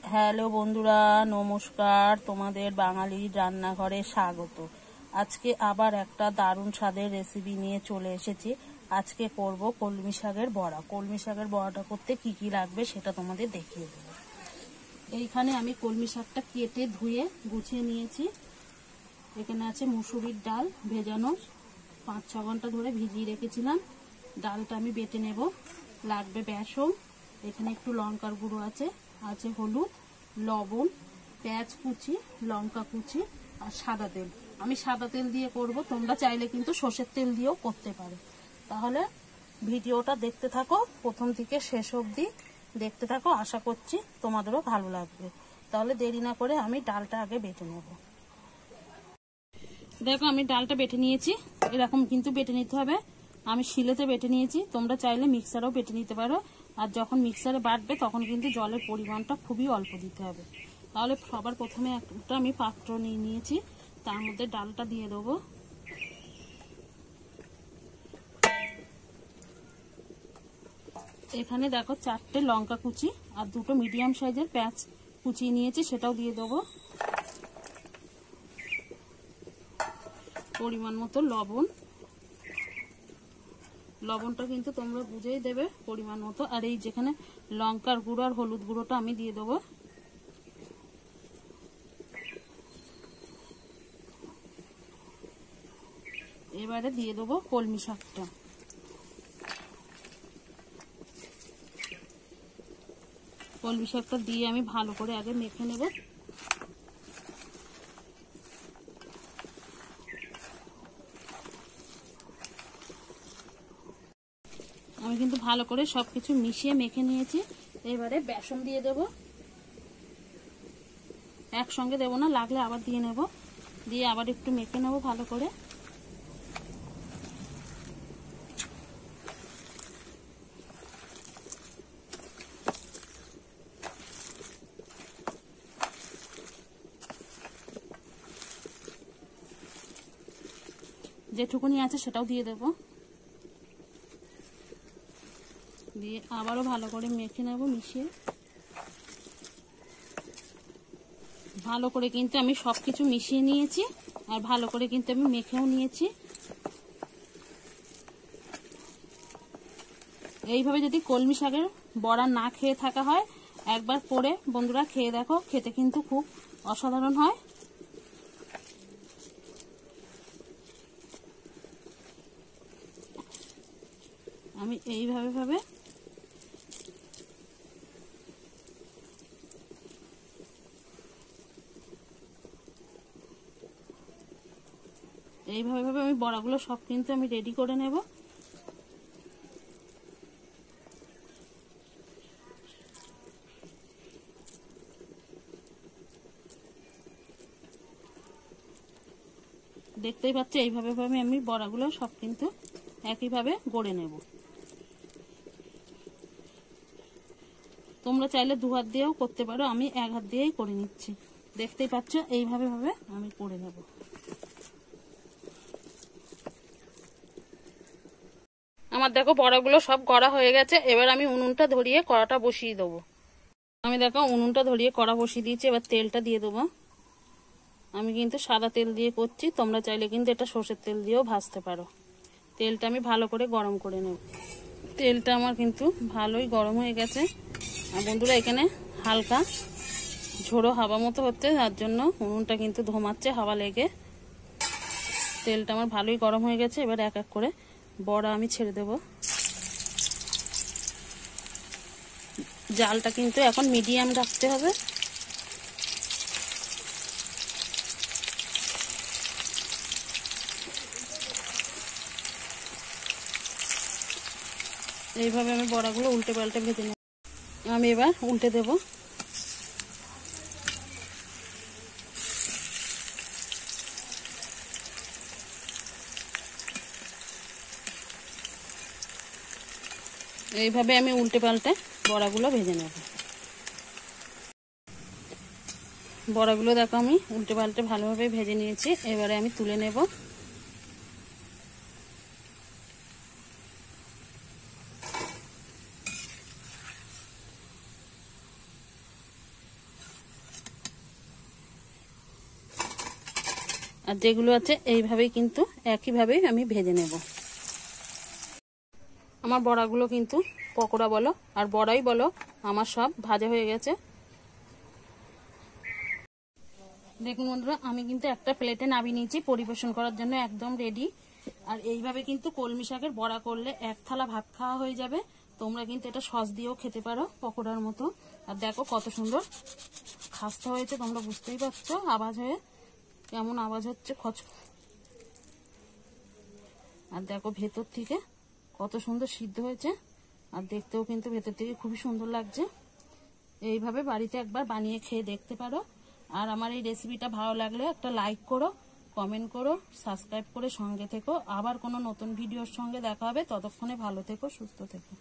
Hello বন্ধুরা, নমস্কার। তোমাদের বাঙালির রান্নাঘরে স্বাগত। আজকে আবার একটা দারুণ স্বাদের রেসিপি নিয়ে চলে এসেছি। আজকে করব কলমি শাকের বড়া। কলমি শাকের বড়াটা করতে কি কি লাগবে সেটা তোমাদের দেখিয়ে দেব। এইখানে আমি কলমি শাকটা কেটে ধুয়ে গুছিয়ে নিয়েছি। এখানে আছে মুসুরির ডাল ভেজানো, 5-6 ঘন্টা ধরে ভিজিয়ে রেখেছিলাম। ডালটা আমি বেটে নেব। লাগবে বেসন, এখানে একটু লঙ্কার গুঁড়ো আছে, আছে হলুদ, লবণ, পেঁয়াজ কুচি, লঙ্কা কুচি আর সাদা তেল। আমি সাদা তেল দিয়ে করব, তোমরা চাইলে কিন্তু সর্ষের তেল দিয়েও করতে পারো। তাহলে ভিডিওটা দেখতে থাকো, প্রথম থেকে শেষ অবধি দেখতে থাকো। আশা করছি তোমাদেরও ভালো লাগবে। তাহলে দেরি না করে আমি ডালটা আগে বেটে নেব। দেখো আমি ডালটা বেটে নিয়েছি, এরকম কিন্তু বেটে নিতে হবে। আমি শিলেতে বেটে নিয়েছি, তোমরা চাইলে মিক্সারেও বেটে নিতে পারো। আর যখন মিক্সারে বাটবে তখন কিন্তু জলের পরিমাণটা খুবই অল্প দিতে হবে। তাহলে সবার প্রথমে একটা আমি পাত্র নিয়ে নিয়েছি, তার মধ্যে ডালটা দিয়ে দেবো। এখানে দেখো 4টে লঙ্কা কুচি আর 2টো মিডিয়াম সাইজের পেঁয়াজ কুচিয়ে নিয়েছি, সেটাও দিয়ে দেবো। পরিমাণ মতো লবণ, লবণটা কিন্তু তোমরা বুঝেই দেবে পরিমাণ মতো। আর এই যেখানে লঙ্কার গুঁড়ো আর হলুদ গুঁড়োটা আমি দিয়ে দেবো। এবারে দিয়ে দেবো কলমি শাকটা। কলমি শাকটা দিয়ে আমি ভালো করে আগে মেখে নেব। আমি কিন্তু ভালো করে সবকিছু মিশিয়ে মেখে নিয়েছি। এবারে বেসন দিয়ে দেব। একসঙ্গে দেবো না, লাগলে আবার দিয়ে নেব। দিয়ে আবার একটু মেখে নেব ভালো করে। যেটুকুনি আছে সেটাও দিয়ে দেব। দিয়ে আবারও ভালো করে মেখে নেব। মিশিয়ে ভালো করে কিন্তু আমি সবকিছু মিশিয়ে নিয়েছি, আর ভালো করে কিন্তু আমি মেখেও নিয়েছি। এইভাবে যদি কলমি শাকের বড়া না খেয়ে থাকা হয়, একবার করে বন্ধুরা খেয়ে দেখো, খেতে কিন্তু খুব অসাধারণ হয়। আমি এইভাবে আমি বড়াগুলো সব কিন্তু আমি রেডি করে নেব। দেখতেই পাচ্ছি এইভাবে আমি বড়াগুলো সব কিন্তু একইভাবে গড়ে নেব। তোমরা চাইলে 2 হাত দিয়েও করতে পারো, আমি 1 হাত দিয়েই করে নিচ্ছি। দেখতেই পাচ্ছ এইভাবে আমি করে নেব। আমার দেখো বড়াগুলো সব গড়া হয়ে গেছে। এবার আমি উনুনটা ধরিয়ে কড়াটা বসিয়ে দেবো। আমি দেখো উনুনটা ধরিয়ে কড়া বসিয়ে দিয়েছি। এবার তেলটা দিয়ে দেবো। আমি কিন্তু সাদা তেল দিয়ে করছি, তোমরা চাইলে কিন্তু এটা সর্ষের তেল দিয়েও ভাজতে পারো। তেলটা আমি ভালো করে গরম করে নেব। তেলটা আমার কিন্তু ভালোই গরম হয়ে গেছে। আর বন্ধুরা এখানে হালকা ঝোড়ো হাওয়া মতো হচ্ছে, তার জন্য উনুনটা কিন্তু ধোমাচ্ছে হাওয়া লেগে। তেলটা আমার ভালোই গরম হয়ে গেছে। এবার এক এক করে বড়া আমি ছেড়ে দেব। জালটা কিন্তু এখন মিডিয়াম রাখতে হবে। এইভাবে আমি বড়াগুলো উল্টে পাল্টে ভেজে নেব। আমি এবার উল্টে দেব। এইভাবে আমি উল্টে পাল্টে বড়াগুলো ভেজে নেব। বড়াগুলো দেখো আমি উল্টে পাল্টে ভালোভাবে ভেজে নিয়েছি। এবারে আমি তুলে নেব। আর যেগুলো আছে এইভাবেই কিন্তু একইভাবেই আমি ভেজে নেব। আমার বড়াগুলো কিন্তু পকোড়া বলো আর বড়াই বলো আমার সব ভাজা হয়ে গেছে। দেখুন বন্ধুরা, আমি কিন্তু একটা প্লেটে নামিয়ে নিয়েছি, পরিবেশন করার জন্য একদম রেডি। আর এইভাবে কিন্তু কলমি শাকের বড়া করলে এক থালা ভাত খাওয়া হয়ে যাবে। তোমরা কিন্তু এটা সস দিয়েও খেতে পারো পকোড়ার মতো। আর দেখো কত সুন্দর খাস্তা হয়েছে, তোমরা বুঝতেই পারছো আওয়াজ হয়ে কেমন আওয়াজ হচ্ছে খচ। আর দেখো ভেতর থেকে কত সুন্দর সিদ্ধ হয়েছে, আর দেখতেও কিন্তু ভেতর থেকে খুবই সুন্দর লাগছে। এইভাবে বাড়িতে একবার বানিয়ে খেয়ে দেখতে পারো। আর আমার এই রেসিপিটা ভালো লাগলে একটা লাইক করো, কমেন্ট করো, সাবস্ক্রাইব করে সঙ্গে থেকো। আবার কোনো নতুন ভিডিওর সঙ্গে দেখা হবে, ততক্ষণে ভালো থেকো, সুস্থ থেকো।